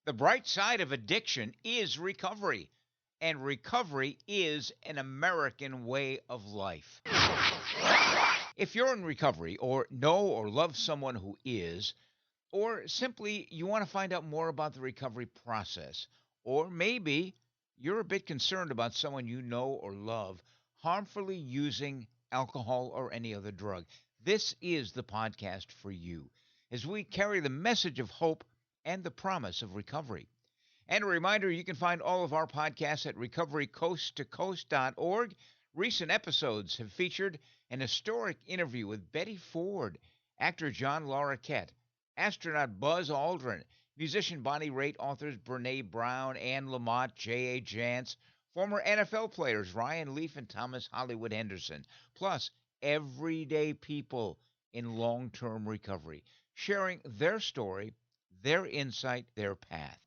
The bright side of addiction is recovery, and recovery is an American way of life. If you're in recovery, or know or love someone who is, or simply you want to find out more about the recovery process, or maybe you're a bit concerned about someone you know or love harmfully using alcohol or any other drug, this is the podcast for you as we carry the message of hope and the promise of recovery. And a reminder, you can find all of our podcasts at recoverycoasttocoast.org. Recent episodes have featured an historic interview with Betty Ford, actor John Larroquette, astronaut Buzz Aldrin, musician Bonnie Raitt, authors Brene Brown, Anne Lamott, J.A. Jance, former NFL players Ryan Leaf and Thomas Hollywood Henderson, plus everyday people in long-term recovery, sharing their story, their insight, their path.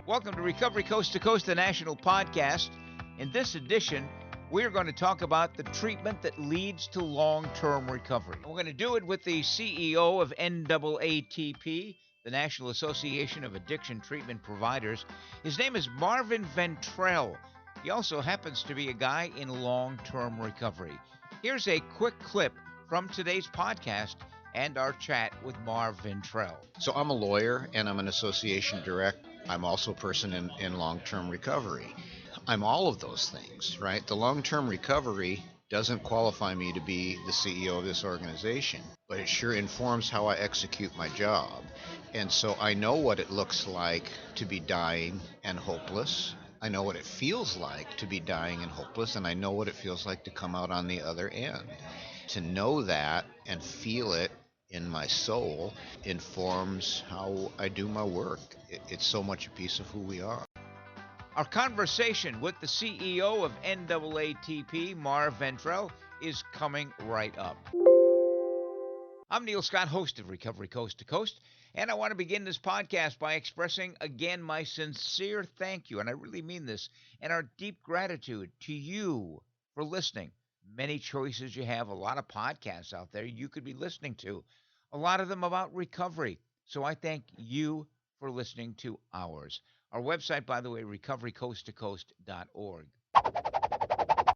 Welcome to Recovery Coast to Coast, the national podcast. In this edition, we're going to talk about the treatment that leads to long-term recovery. We're going to do it with the CEO of NAATP, the National Association of Addiction Treatment Providers. His name is Marvin Ventrell. He also happens to be a guy in long-term recovery. Here's a quick clip from today's podcast and our chat with Marv Ventrell. So I'm a lawyer and I'm an association director. I'm also a person in long-term recovery. I'm all of those things, right? The long-term recovery doesn't qualify me to be the CEO of this organization, but it sure informs how I execute my job. And so I know what it looks like to be dying and hopeless. I know what it feels like to be dying and hopeless, and I know what it feels like to come out on the other end. To know that and feel it in my soul informs how I do my work. It's so much a piece of who we are. Our conversation with the CEO of NAATP, Marv Ventrell, is coming right up. I'm Neil Scott, host of Recovery Coast to Coast, and I want to begin this podcast by expressing again my sincere thank you, and I really mean this, and our deep gratitude to you for listening. Many choices you have, a lot of podcasts out there you could be listening to, a lot of them about recovery. So I thank you for listening to ours. Our website, by the way, recoverycoasttocoast.org.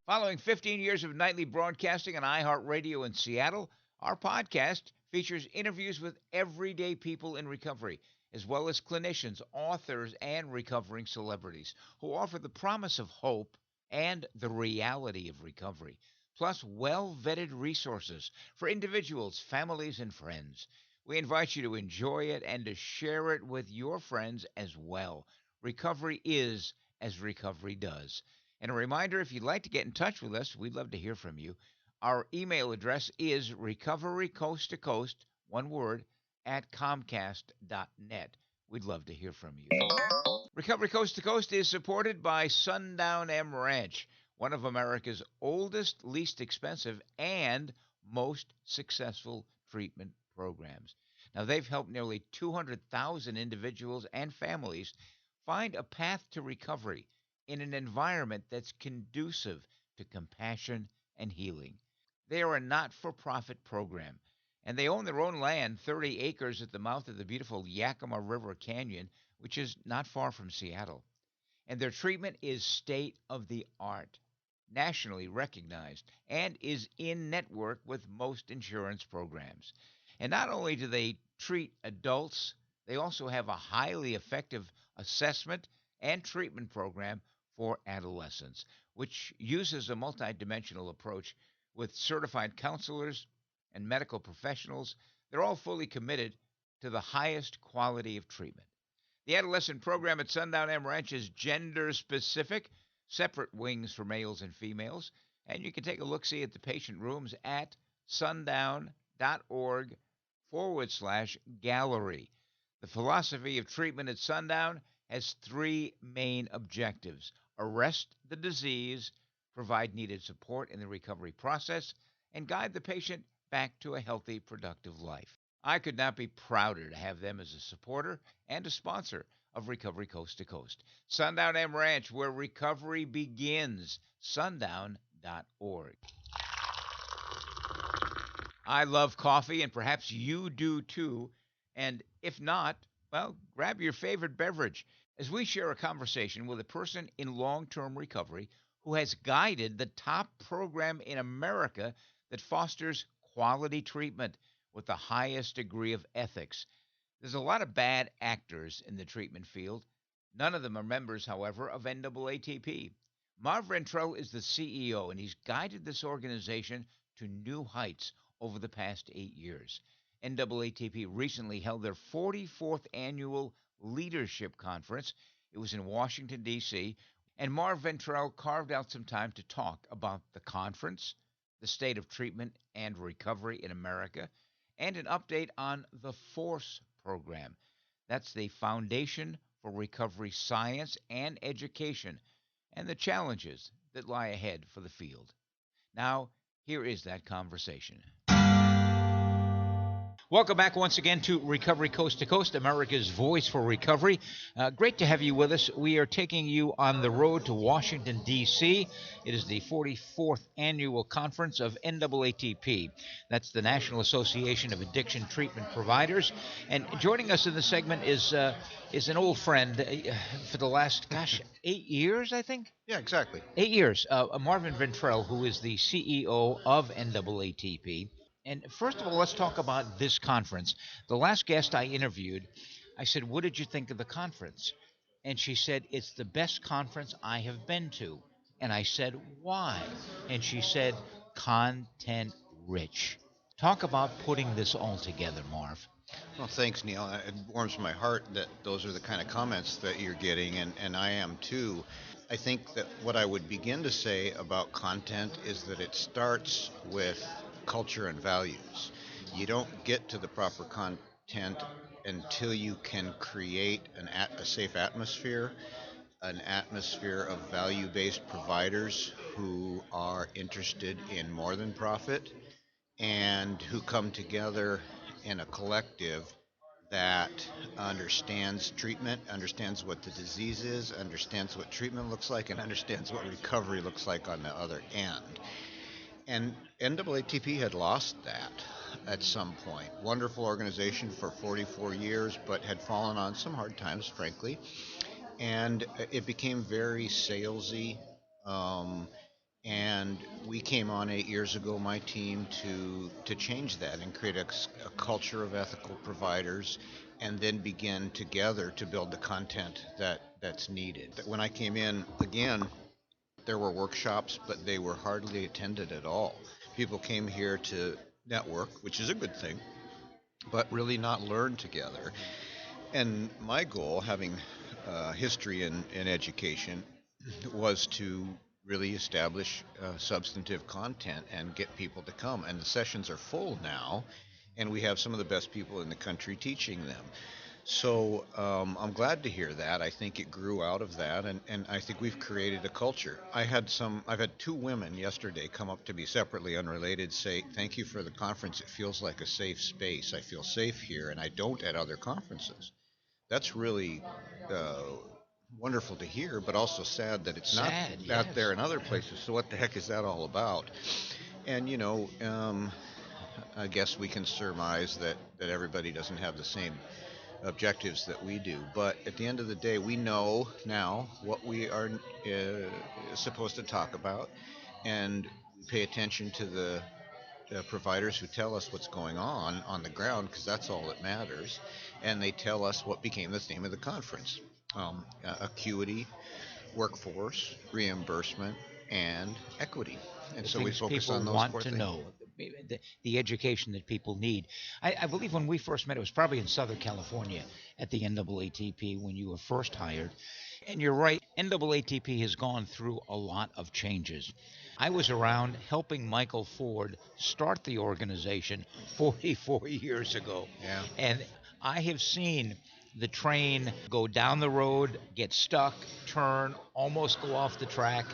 Following 15 years of nightly broadcasting on iHeartRadio in Seattle, our podcast features interviews with everyday people in recovery, as well as clinicians, authors, and recovering celebrities who offer the promise of hope and the reality of recovery, plus well-vetted resources for individuals, families, and friends. We invite you to enjoy it and to share it with your friends as well. Recovery is as recovery does. And a reminder, if you'd like to get in touch with us, we'd love to hear from you. Our email address is recoverycoasttocoast, one word, at comcast.net. We'd love to hear from you. Recovery Coast to Coast is supported by Sundown M Ranch, one of America's oldest, least expensive, and most successful treatment programs. Now, they've helped nearly 200,000 individuals and families find a path to recovery in an environment that's conducive to compassion and healing. They are a not-for-profit program, and they own their own land, 30 acres at the mouth of the beautiful Yakima River Canyon, which is not far from Seattle. And their treatment is state-of-the-art, nationally recognized, and is in network with most insurance programs. And not only do they treat adults, they also have a highly effective assessment and treatment program for adolescents, which uses a multidimensional approach with certified counselors and medical professionals. They're all fully committed to the highest quality of treatment. The adolescent program at Sundown M Ranch is gender-specific, separate wings for males and females, and you can take a look-see at the patient rooms at sundown.org/gallery. The philosophy of treatment at Sundown has three main objectives: arrest the disease, provide needed support in the recovery process, and guide the patient back to a healthy, productive life. I could not be prouder to have them as a supporter and a sponsor of Recovery Coast to Coast. Sundown M Ranch, where recovery begins. Sundown.org. I love coffee, and perhaps you do too. And if not, well, grab your favorite beverage as we share a conversation with a person in long term recovery who has guided the top program in America that fosters quality treatment with the highest degree of ethics. There's a lot of bad actors in the treatment field. None of them are members, however, of NAATP. Marv Ventrell is the CEO, and he's guided this organization to new heights over the past 8 years. NAATP recently held their 44th annual Leadership Conference. It was in Washington, D.C., and Marv Ventrell carved out some time to talk about the conference, the state of treatment and recovery in America, and an update on the FORCE program. That's the Foundation for Recovery Science and Education, and the challenges that lie ahead for the field. Now, here is that conversation. Welcome back once again to Recovery Coast to Coast, America's voice for recovery. Great to have you with us. We are taking you on the road to Washington, D.C. It is the 44th annual conference of NAATP. That's the National Association of Addiction Treatment Providers. And joining us in this segment is an old friend for the last, 8 years, I think? Yeah, exactly. 8 years. Marvin Ventrell, who is the CEO of NAATP. And first of all, let's talk about this conference. The last guest I interviewed, I said, "What did you think of the conference?" And she said, "It's the best conference I have been to." And I said, "Why?" And she said, "Content rich." Talk about putting this all together, Marv. Well, thanks, Neil. It warms my heart that those are the kind of comments that you're getting, and I am too. I think that what I would begin to say about content is that it starts with culture and values. You don't get to the proper content until you can create a safe atmosphere, an atmosphere of value-based providers who are interested in more than profit and who come together in a collective that understands treatment, understands what the disease is, understands what treatment looks like, and understands what recovery looks like on the other end. And NAATP had lost that at some point. Wonderful organization for 44 years, but had fallen on some hard times, frankly. And it became very salesy. And we came on 8 years ago, my team, to change that and create a culture of ethical providers, and then begin together to build the content that's needed. When I came in, again, there were workshops, but they were hardly attended at all. People came here to network, which is a good thing, but really not learn together. And my goal, having history in education, was to really establish substantive content and get people to come. And the sessions are full now, and we have some of the best people in the country teaching them. So I'm glad to hear that. I think it grew out of that, and I think we've created a culture. I've had two women yesterday come up to me separately, unrelated, say, "Thank you for the conference. It feels like a safe space. I feel safe here, and I don't at other conferences." That's really wonderful to hear, but also sad that it's not out there in other places. So what the heck is that all about? And I guess we can surmise that everybody doesn't have the same objectives that we do. But at the end of the day, we know now what we are supposed to talk about, and we pay attention to the providers who tell us what's going on the ground, because that's all that matters. And they tell us what became the theme of the conference: acuity, workforce, reimbursement, and equity. And so we focus on those four things. People want to know, the education that people need. I believe when we first met, it was probably in Southern California at the NAATP when you were first hired. And you're right, NAATP has gone through a lot of changes. I was around helping Michael Ford start the organization 44 years ago. Yeah. And I have seen the train go down the road, get stuck, turn, almost go off the track,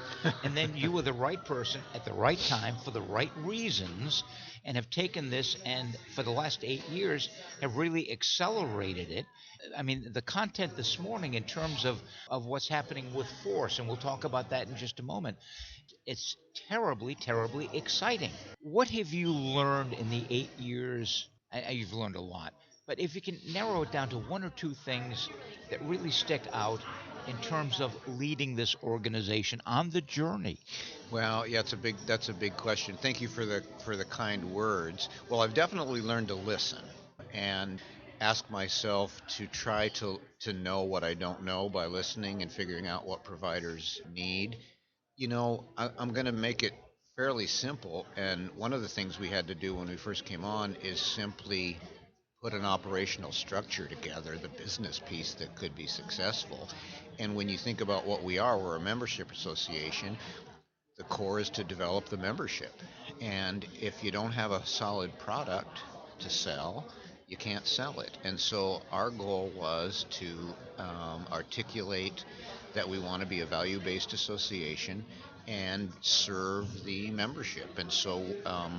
and then you were the right person at the right time for the right reasons, and have taken this and for the last 8 years have really accelerated it. I mean, the content this morning in terms of what's happening with force, and we'll talk about that in just a moment, it's terribly, terribly exciting. What have you learned in the 8 years? You've learned a lot, but if you can narrow it down to one or two things that really stick out in terms of leading this organization on the journey. Well, yeah, that's a big question. Thank you for the kind words. Well, I've definitely learned to listen and ask myself to try to know what I don't know by listening and figuring out what providers need. I'm going to make it fairly simple. And one of the things we had to do when we first came on is simply put an operational structure together, the business piece that could be successful. And when you think about what we are, we're a membership association. The core is to develop the membership. And if you don't have a solid product to sell, you can't sell it. And so our goal was to articulate that we want to be a value-based association and serve the membership. And so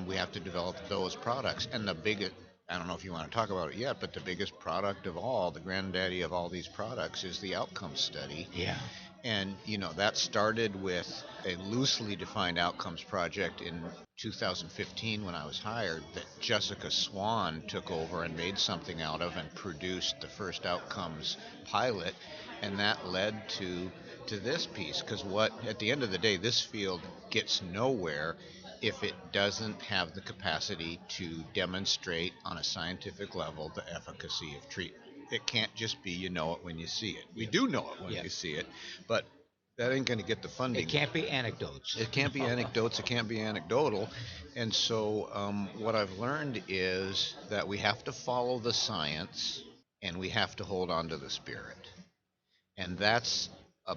we have to develop those products. And the biggest, I don't know if you want to talk about it yet, but the biggest product of all, the granddaddy of all these products, is the outcome study. Yeah. And, that started with a loosely defined outcomes project in 2015 when I was hired that Jessica Swan took over and made something out of and produced the first outcomes pilot. And that led to this piece, because at the end of the day, this field gets nowhere if it doesn't have the capacity to demonstrate on a scientific level the efficacy of treatment. It can't just be you know it when you see it. We do know it when you see it, but that ain't going to get the funding. It can't be anecdotes. It can't be anecdotes. It can't be anecdotal. And so what I've learned is that we have to follow the science and we have to hold on to the spirit. And that's a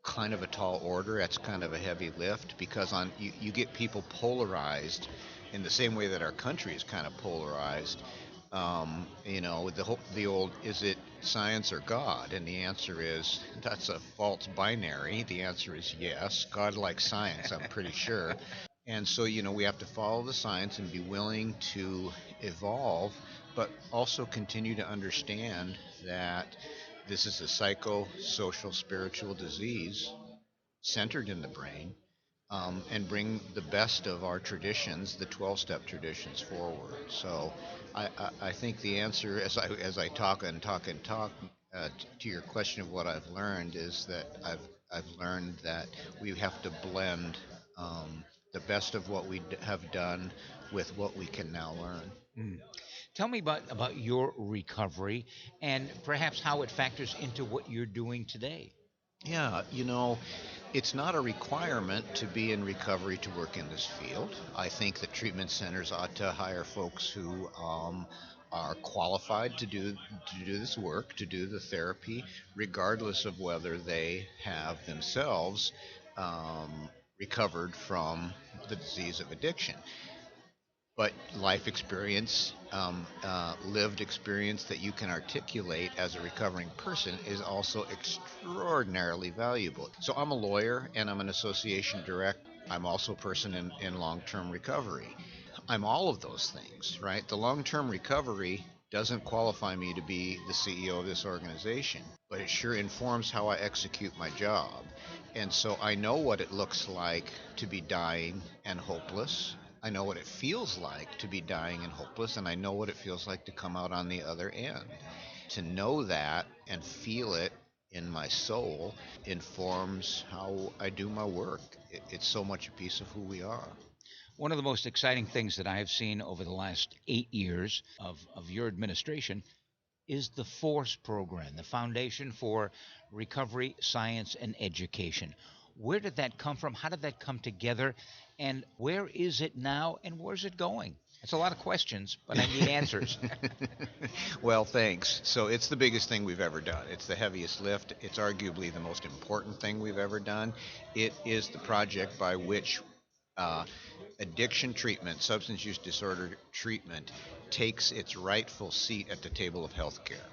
kind of a tall order. That's kind of a heavy lift, because you get people polarized in the same way that our country is kind of polarized. With the old, is it science or God? And the answer is, that's a false binary. The answer is yes. God likes science, I'm pretty sure. And so, we have to follow the science and be willing to evolve, but also continue to understand that this is a psychosocial spiritual disease centered in the brain, and bring the best of our traditions, the 12-step traditions, forward. So I think the answer, as I talk to your question of what I've learned, is that I've learned that we have to blend the best of what we have done with what we can now learn. Mm. Tell me about your recovery and perhaps how it factors into what you're doing today. Yeah, it's not a requirement to be in recovery to work in this field. I think that treatment centers ought to hire folks who are qualified to do this work, to do the therapy, regardless of whether they have themselves recovered from the disease of addiction. But life experience, lived experience that you can articulate as a recovering person is also extraordinarily valuable. So I'm a lawyer and I'm an association director. I'm also a person in long-term recovery. I'm all of those things, right? The long-term recovery doesn't qualify me to be the CEO of this organization, but it sure informs how I execute my job. And so I know what it looks like to be dying and hopeless. I know what it feels like to be dying and hopeless, and I know what it feels like to come out on the other end. To know that and feel it in my soul informs how I do my work. It's so much a piece of who we are. One of the most exciting things that I have seen over the last 8 years of your administration is the FORCE program, the Foundation for Recovery, Science, and Education. Where did that come from? How did that come together? And where is it now? And where's it going? It's a lot of questions, but I need answers. Well, thanks. So it's the biggest thing we've ever done. It's the heaviest lift. It's arguably the most important thing we've ever done. It is the project by which addiction treatment, substance use disorder treatment, takes its rightful seat at the table of healthcare.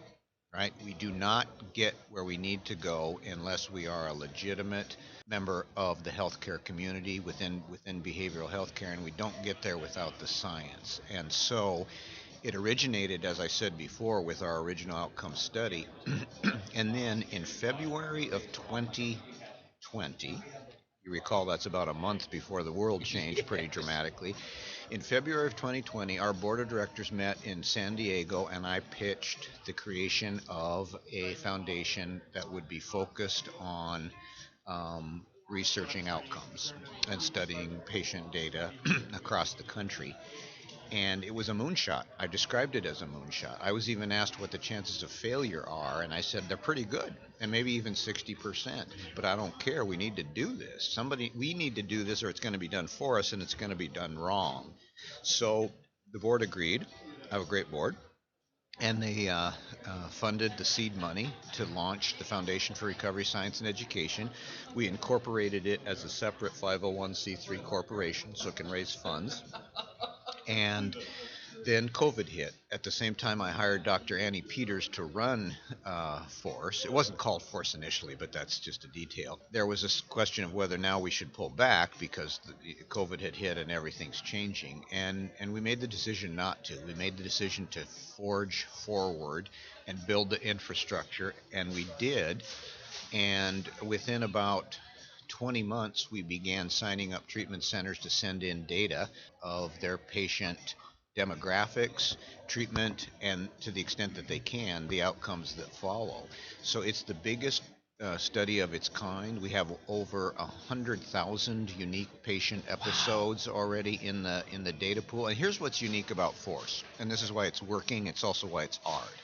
right? We do not get where we need to go unless we are a legitimate member of the healthcare community within behavioral healthcare, and we don't get there without the science. And so it originated, as I said before, with our original outcome study. And then in February of 2020, you recall that's about a month before the world changed pretty dramatically. In February of 2020, our board of directors met in San Diego, and I pitched the creation of a foundation that would be focused on researching outcomes and studying patient data across the country. And it was a moonshot. I described it as a moonshot. I was even asked what the chances of failure are, and I said they're pretty good, and maybe even 60%. But I don't care. We need to do this. We need to do this, or it's going to be done for us, and it's going to be done wrong. So the board agreed. I have a great board. And they funded the seed money to launch the Foundation for Recovery Science and Education. We incorporated it as a separate 501c3 corporation so it can raise funds. And then COVID hit. At the same time, I hired Dr. Annie Peters to run FORCE. It wasn't called FORCE initially, but that's just a detail. There was a question of whether now we should pull back because COVID had hit and everything's changing. And we made the decision not to. We made the decision to forge forward and build the infrastructure, and we did. And within about 20 months, we began signing up treatment centers to send in data of their patient demographics, treatment, and to the extent that they can, the outcomes that follow. So it's the biggest study of its kind. We have over 100,000 unique patient episodes already in the data pool. And here's what's unique about FORCE, and this is why it's working. It's also why it's hard.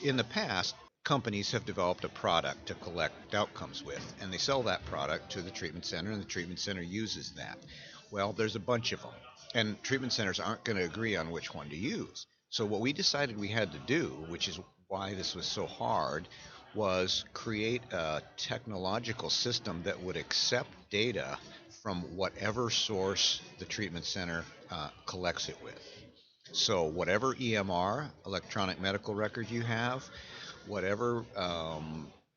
In the past, companies have developed a product to collect outcomes with, and they sell that product to the treatment center, and the treatment center uses that. Well, there's a bunch of them, and treatment centers aren't going to agree on which one to use. So what we decided we had to do, which is why this was so hard, was create a technological system that would accept data from whatever source the treatment center collects it with. So whatever EMR, electronic medical record you have, whatever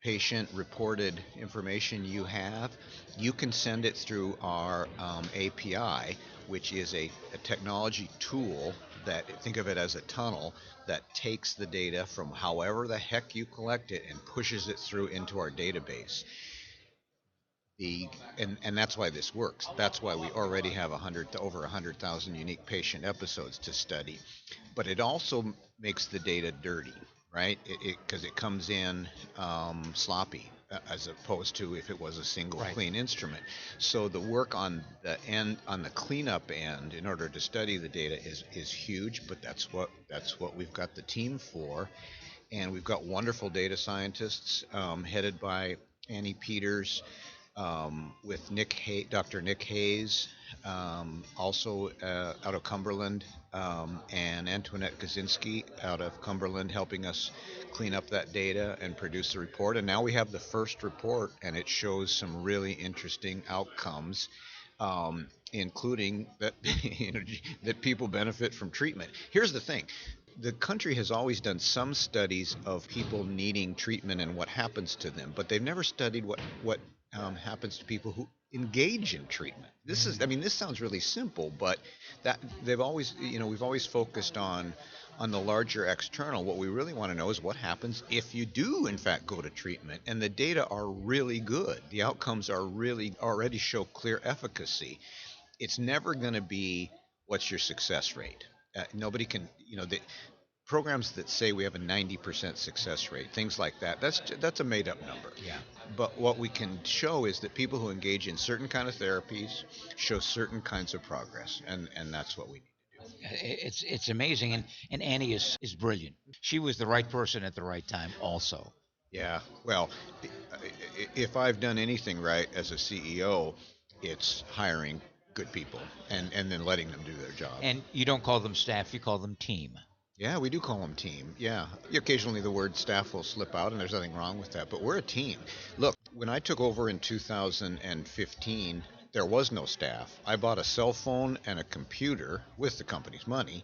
patient reported information you have, you can send it through our API, which is a technology tool that, think of it as a tunnel that takes the data from however the heck you collect it and pushes it through into our database. And that's why this works. That's why we already have over 100,000 unique patient episodes to study. But it also makes the data dirty, right? Because it comes in sloppy, as opposed to if it was a single clean instrument. So the work on the cleanup end, in order to study the data, is huge. But that's what we've got the team for, and we've got wonderful data scientists headed by Annie Peters. With Dr. Nick Hayes, also out of Cumberland, and Antoinette Kaczynski out of Cumberland, helping us clean up that data and produce the report. And now we have the first report, and it shows some really interesting outcomes, including that that people benefit from treatment. Here's the thing. The country has always done some studies of people needing treatment and what happens to them, but they've never studied what happens to people who engage in treatment. This sounds really simple, but that we've always focused on the larger external. What we really want to know is what happens if you do in fact go to treatment, and the data are really good. The outcomes are really already show clear efficacy. It's never going to be what's your success rate. Nobody can, the programs that say we have a 90% success rate, things like that, that's a made-up number. Yeah. But what we can show is that people who engage in certain kind of therapies show certain kinds of progress, and that's what we need to do. It's amazing, and Annie is brilliant. She was the right person at the right time also. Yeah, well, if I've done anything right as a CEO, it's hiring good people and then letting them do their job. And you don't call them staff, you call them team. Yeah, we do call them team. Yeah. Occasionally the word staff will slip out, and there's nothing wrong with that, but we're a team. Look, when I took over in 2015, there was no staff. I bought a cell phone and a computer with the company's money,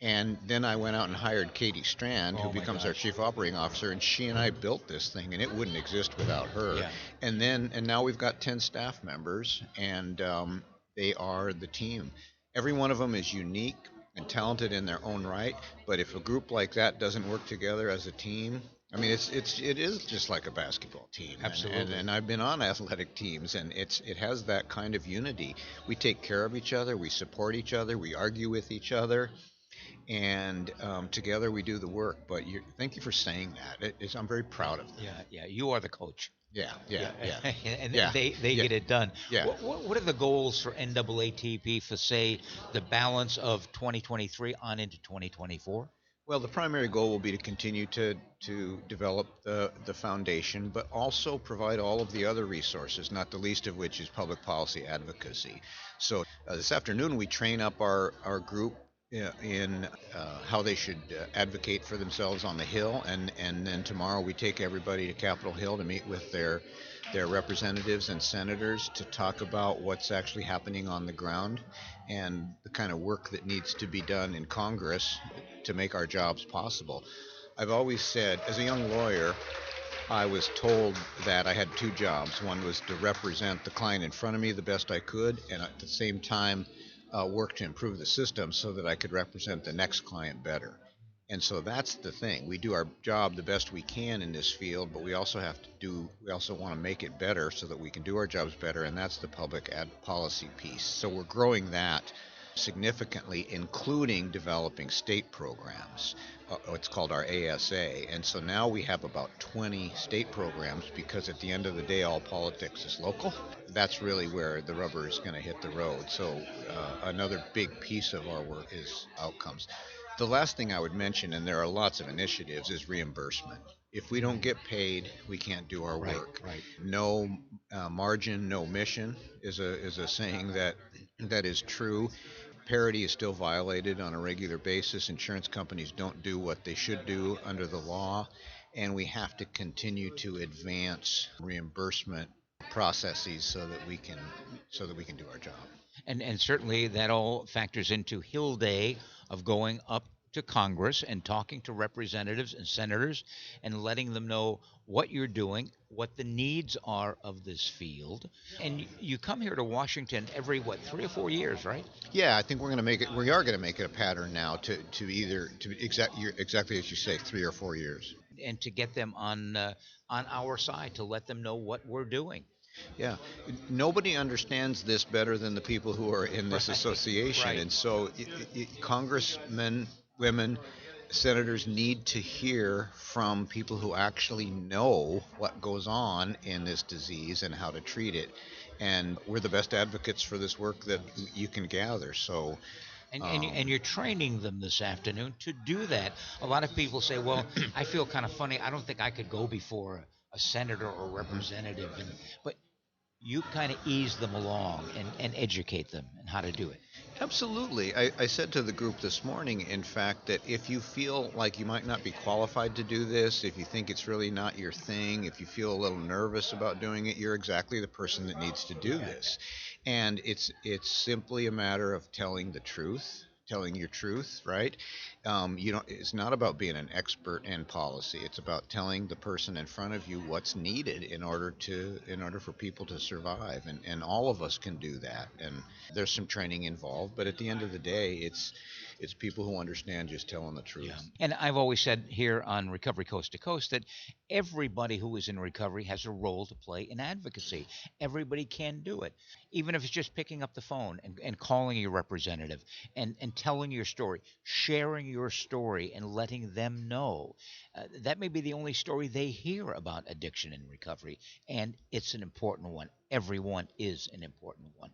And then I went out and hired Katie Strand, who Oh my becomes our gosh. chief operating officer, and she and I built this thing, and it wouldn't exist without her. Yeah. And now we've got 10 staff members, and they are the team. Every one of them is unique and talented in their own right, but if a group like that doesn't work together as a team, I mean, it is just like a basketball team, Absolutely. and I've been on athletic teams, and it has that kind of unity. We take care of each other, we support each other, we argue with each other, and together we do the work. But thank you for saying that. I'm very proud of that. Yeah, yeah. You are the coach. Yeah, yeah, yeah, And yeah, they yeah, get it done. yeah. What are the goals for NAATP for, say, the balance of 2023 on into 2024? Well, the primary goal will be to continue to develop the foundation, but also provide all of the other resources, not the least of which is public policy advocacy. So this afternoon we train up our group in how they should advocate for themselves on the Hill, and then tomorrow we take everybody to Capitol Hill to meet with their representatives and senators to talk about what's actually happening on the ground and the kind of work that needs to be done in Congress to make our jobs possible. I've always said, as a young lawyer, I was told that I had two jobs. One was to represent the client in front of me the best I could, and at the same time, work to improve the system so that I could represent the next client better. And so that's the thing. We do our job the best we can in this field, but we also want to make it better so that we can do our jobs better, and that's the public ad policy piece. So we're growing that significantly, including developing state programs. It's called our ASA. And so now we have about 20 state programs because at the end of the day, all politics is local. That's really where the rubber is going to hit the road. So another big piece of our work is outcomes. The last thing I would mention, and there are lots of initiatives, is reimbursement. If we don't get paid, we can't do our work. Right. No margin, no mission is a saying that is true. Parity is still violated on a regular basis. Insurance companies don't do what they should do under the law, and we have to continue to advance reimbursement processes so that we can do our job. And certainly that all factors into Hill Day of going up to Congress and talking to representatives and senators and letting them know what you're doing, what the needs are of this field. And you come here to Washington every, what, 3 or 4 years, right? Yeah, I think we are going to make it a pattern now exactly as you say, 3 or 4 years. And to get them on our side, to let them know what we're doing. Yeah, nobody understands this better than the people who are in this association, Right. and so congressmen, women, senators need to hear from people who actually know what goes on in this disease and how to treat it. And we're the best advocates for this work that you can gather. So And you're training them this afternoon to do that. A lot of people say, well, I feel kind of funny. I don't think I could go before a senator or representative. But you kind of ease them along and educate them and how to do it. Absolutely. I said to the group this morning, in fact, that if you feel like you might not be qualified to do this, if you think it's really not your thing, if you feel a little nervous about doing it, you're exactly the person that needs to do this. And it's simply a matter of telling the truth, telling your truth, right? It's not about being an expert in policy. It's about telling the person in front of you what's needed in order for people to survive. And all of us can do that. And there's some training involved, but at the end of the day, it's people who understand just telling the truth. Yeah. And I've always said here on Recovery Coast to Coast that everybody who is in recovery has a role to play in advocacy. Everybody can do it, even if it's just picking up the phone and calling your representative and telling your story, sharing your story and letting them know. That may be the only story they hear about addiction and recovery, and it's an important one. Everyone is an important one.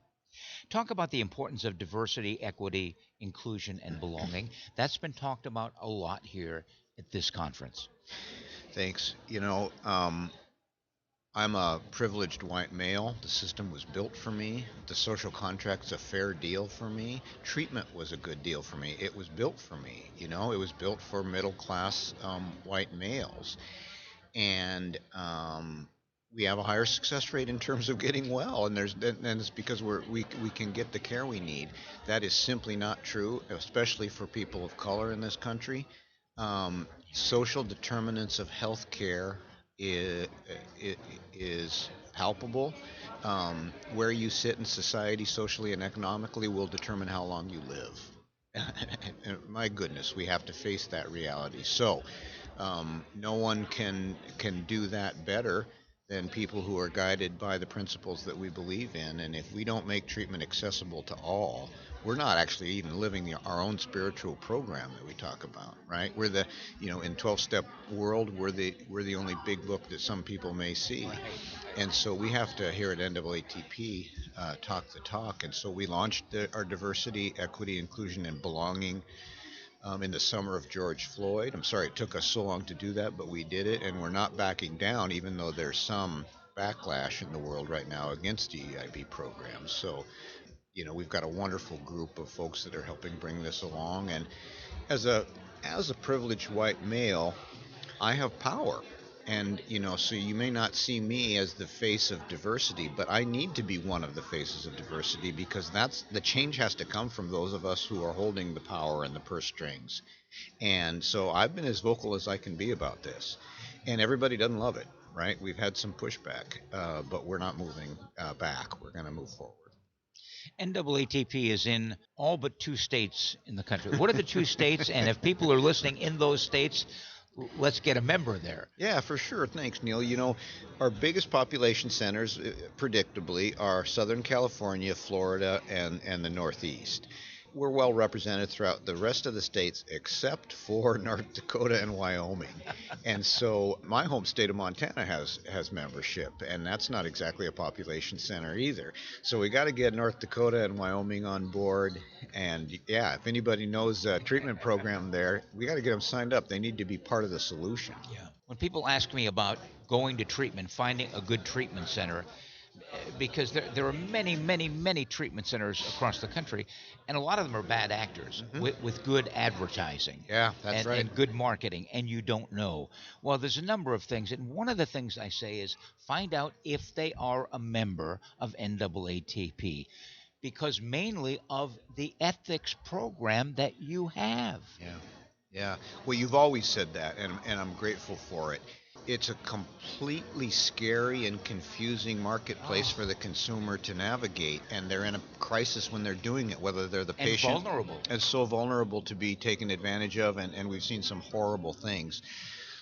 Talk about the importance of diversity, equity, inclusion, and belonging. That's been talked about a lot here at this conference. Thanks. I'm a privileged white male. The system was built for me. The social contract's a fair deal for me. Treatment was a good deal for me. It was built for me. It was built for middle class white males. And we have a higher success rate in terms of getting well, and it's because we can get the care we need. That is simply not true, especially for people of color in this country. Social determinants of health care is, is palpable. Where you sit in society, socially and economically, will determine how long you live. And my goodness, we have to face that reality. So, no one can do that better than people who are guided by the principles that we believe in. And if we don't make treatment accessible to all, we're not actually even living our own spiritual program that we talk about, right? We're the, in 12-step world, we're the only big book that some people may see. Right. And so we have to, here at NAATP, talk the talk. And so we launched our diversity, equity, inclusion, and belonging in the summer of George Floyd. I'm sorry it took us so long to do that, but we did it, and we're not backing down, even though there's some backlash in the world right now against DEIB programs. So, we've got a wonderful group of folks that are helping bring this along. And as a privileged white male, I have power. And, so you may not see me as the face of diversity, but I need to be one of the faces of diversity, because the change has to come from those of us who are holding the power and the purse strings. And so I've been as vocal as I can be about this. And everybody doesn't love it, right? We've had some pushback, but we're not moving back. We're going to move forward. NAATP is in all but 2 states in the country. What are the 2 states? And if people are listening in those states, let's get a member there. Yeah, for sure. Thanks, Neil. Our biggest population centers, predictably, are Southern California, Florida, and the Northeast. We're well represented throughout the rest of the states except for North Dakota and Wyoming. And so my home state of Montana has membership, and that's not exactly a population center either. So we got to get North Dakota and Wyoming on board. And yeah, if anybody knows a treatment program there, we got to get them signed up. They need to be part of the solution. Yeah. When people ask me about going to treatment, finding a good treatment center, because there are many treatment centers across the country, and a lot of them are bad actors with good advertising. Yeah, that's right. And good marketing, and you don't know. Well, there's a number of things, and one of the things I say is find out if they are a member of NAATP, because mainly of the ethics program that you have. Yeah. Well, you've always said that, and I'm grateful for it. It's a completely scary and confusing marketplace for the consumer to navigate, and they're in a crisis when they're doing it, whether they're the patient. And vulnerable. And so vulnerable to be taken advantage of, and we've seen some horrible things.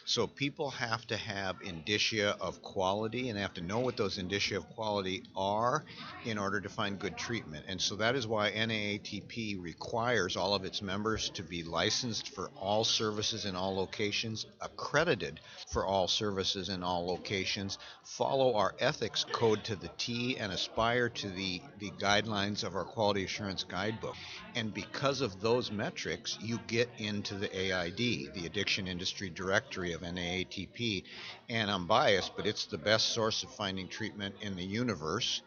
So people have to have indicia of quality, and they have to know what those indicia of quality are in order to find good treatment. And so that is why NAATP requires all of its members to be licensed for all services in all locations, accredited for all services in all locations, follow our ethics code to the T, and aspire to the guidelines of our quality assurance guidebook. And because of those metrics, you get into the AID, the Addiction Industry Directory of NAATP. And I'm biased, but it's the best source of finding treatment in the universe.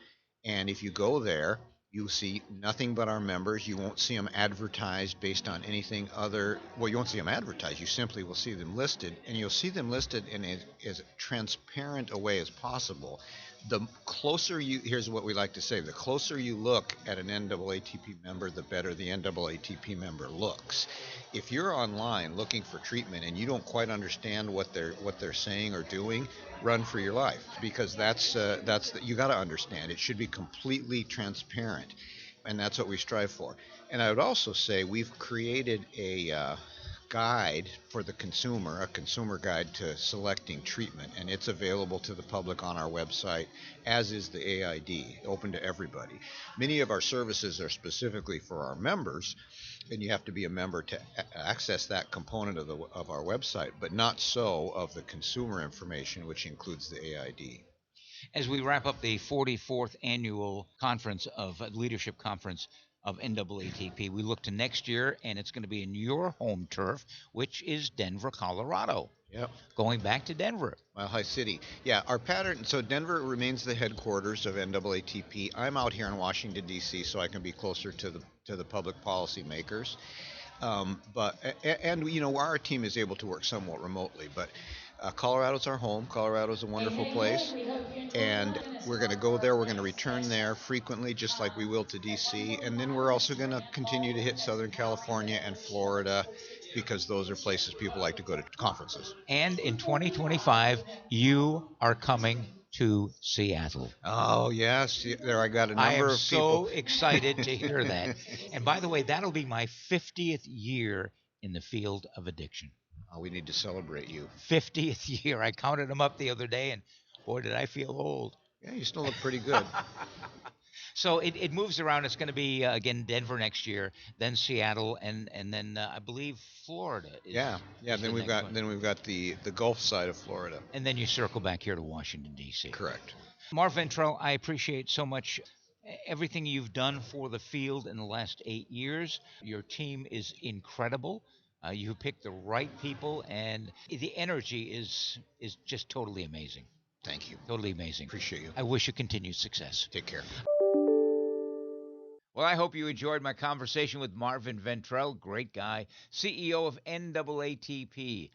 And if you go there, you'll see nothing but our members. You won't see them advertised based on anything other. Well, you won't see them advertised. You simply will see them listed. And you'll see them listed in as transparent a way as possible. The closer here's what we like to say, the closer you look at an NAATP member, the better the NAATP member looks. If you're online looking for treatment and you don't quite understand what they're saying or doing, run for your life, because that's you got to understand. It should be completely transparent, and that's what we strive for. And I would also say we've created a guide for the consumer, a consumer guide to selecting treatment, and it's available to the public on our website, as is the AID, open to everybody. Many of our services are specifically for our members, and you have to be a member to access that component of our website, but not so of the consumer information, which includes the AID. As we wrap up the 44th annual leadership conference of NAATP, we look to next year, and it's going to be in your home turf, which is Denver, Colorado. Yep. Going back to Denver. Mile High City. Yeah, our pattern, so Denver remains the headquarters of NAATP. I'm out here in Washington, D.C., so I can be closer to the public policy makers. But our team is able to work somewhat remotely, but Colorado's our home. Colorado's a wonderful place, and we're going to go there. We're going to return there frequently, just like we will to DC. And then we're also going to continue to hit Southern California and Florida, because those are places people like to go to conferences. And in 2025, you are coming to Seattle. Oh, yes. There, I got a I am number of people. so excited to hear that. And by the way, that'll be my 50th year in the field of addiction. Oh, we need to celebrate you. 50th year. I counted them up the other day, and boy, did I feel old. Yeah, you still look pretty good. So it moves around. It's going to be, again, Denver next year, then Seattle, and then I believe Florida. Yeah. is Then the we've next got one. the Gulf side of Florida. And then you circle back here to Washington, D.C. Correct. Marvin Ventrell, I appreciate so much everything you've done for the field in the last 8 years. Your team is incredible. You picked the right people, and the energy is just totally amazing. Thank you. Totally amazing. Appreciate you. I wish you continued success. Take care. Well, I hope you enjoyed my conversation with Marvin Ventrell, great guy, CEO of NAATP.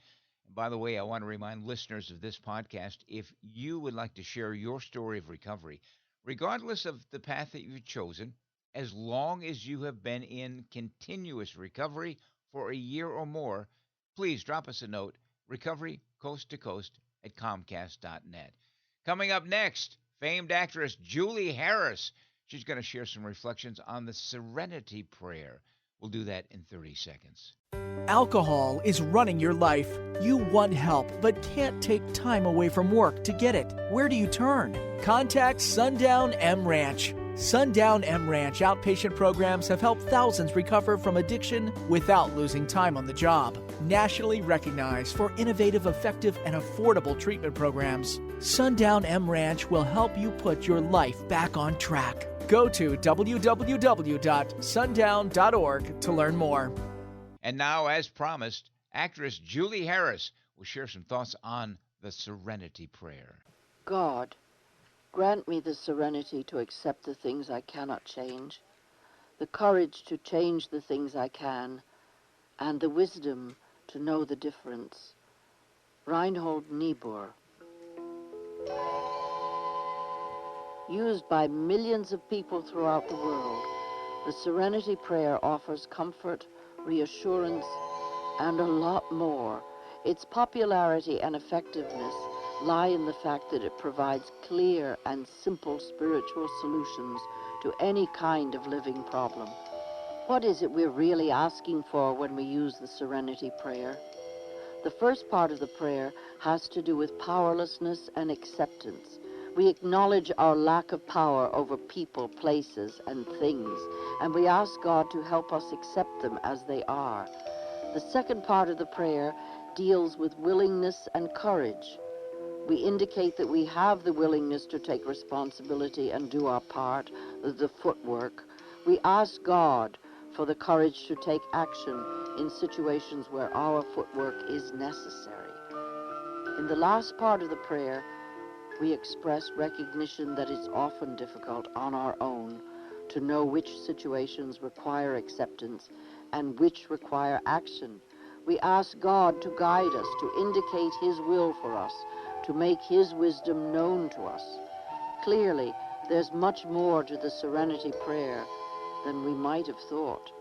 And by the way, I want to remind listeners of this podcast, if you would like to share your story of recovery, regardless of the path that you've chosen, as long as you have been in continuous recovery for a year or more, please drop us a note, recoverycoasttocoast@comcast.net. Coming up next, famed actress Julie Harris. She's going to share some reflections on the Serenity Prayer. We'll do that in 30 seconds. Alcohol is running your life. You want help, but can't take time away from work to get it. Where do you turn? Contact Sundown M Ranch. Sundown M Ranch outpatient programs have helped thousands recover from addiction without losing time on the job. Nationally recognized for innovative, effective, and affordable treatment programs, Sundown M Ranch will help you put your life back on track. Go to www.sundown.org to learn more. And now, as promised, actress Julie Harris will share some thoughts on the Serenity Prayer. God, grant me the serenity to accept the things I cannot change, the courage to change the things I can, and the wisdom to know the difference. Reinhold Niebuhr. Used by millions of people throughout the world, the Serenity Prayer offers comfort, reassurance, and a lot more. Its popularity and effectiveness lie in the fact that it provides clear and simple spiritual solutions to any kind of living problem. What is it we're really asking for when we use the Serenity Prayer? The first part of the prayer has to do with powerlessness and acceptance. We acknowledge our lack of power over people, places, and things, and we ask God to help us accept them as they are. The second part of the prayer deals with willingness and courage. We indicate that we have the willingness to take responsibility and do our part, the footwork. We ask God for the courage to take action in situations where our footwork is necessary. In the last part of the prayer, we express recognition that it's often difficult on our own to know which situations require acceptance and which require action. We ask God to guide us, to indicate His will for us, to make His wisdom known to us. Clearly, there's much more to the Serenity Prayer than we might have thought.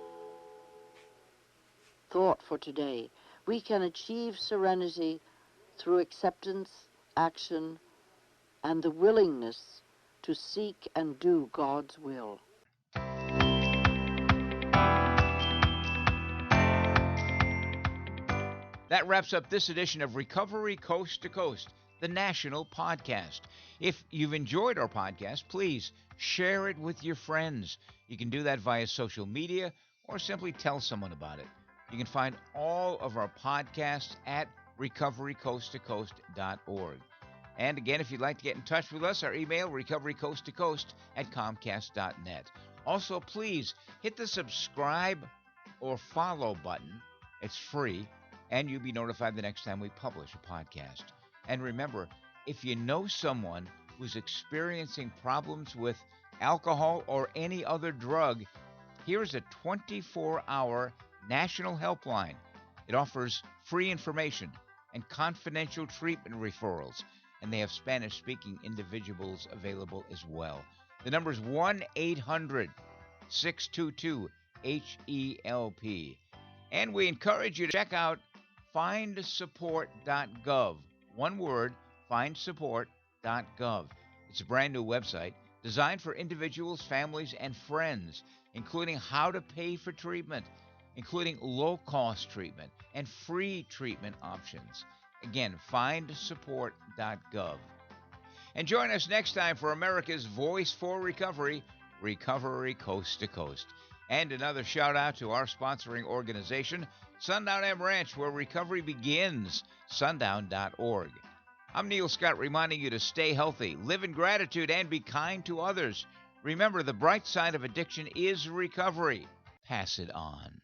Thought for today. We can achieve serenity through acceptance, action, and the willingness to seek and do God's will. That wraps up this edition of Recovery Coast to Coast, the national podcast. If you've enjoyed our podcast, please share it with your friends. You can do that via social media or simply tell someone about it. You can find all of our podcasts at recoverycoasttocoast.org. And again, if you'd like to get in touch with us, our email, recoverycoasttocoast@comcast.net. Also, please hit the subscribe or follow button. It's free, and you'll be notified the next time we publish a podcast. And remember, if you know someone who's experiencing problems with alcohol or any other drug, here's a 24-hour national helpline. It offers free information. and confidential treatment referrals. And they have Spanish-speaking individuals available as well. The number is 1-800-622-HELP. And we encourage you to check out findsupport.gov. One word, findsupport.gov. It's a brand new website designed for individuals, families, and friends, including how to pay for treatment, including low-cost treatment and free treatment options. Again, findsupport.gov. And join us next time for America's Voice for Recovery, Recovery Coast to Coast. And another shout out to our sponsoring organization, Sundown M Ranch, where recovery begins, sundown.org. I'm Neil Scott, reminding you to stay healthy, live in gratitude, and be kind to others. Remember, the bright side of addiction is recovery. Pass it on.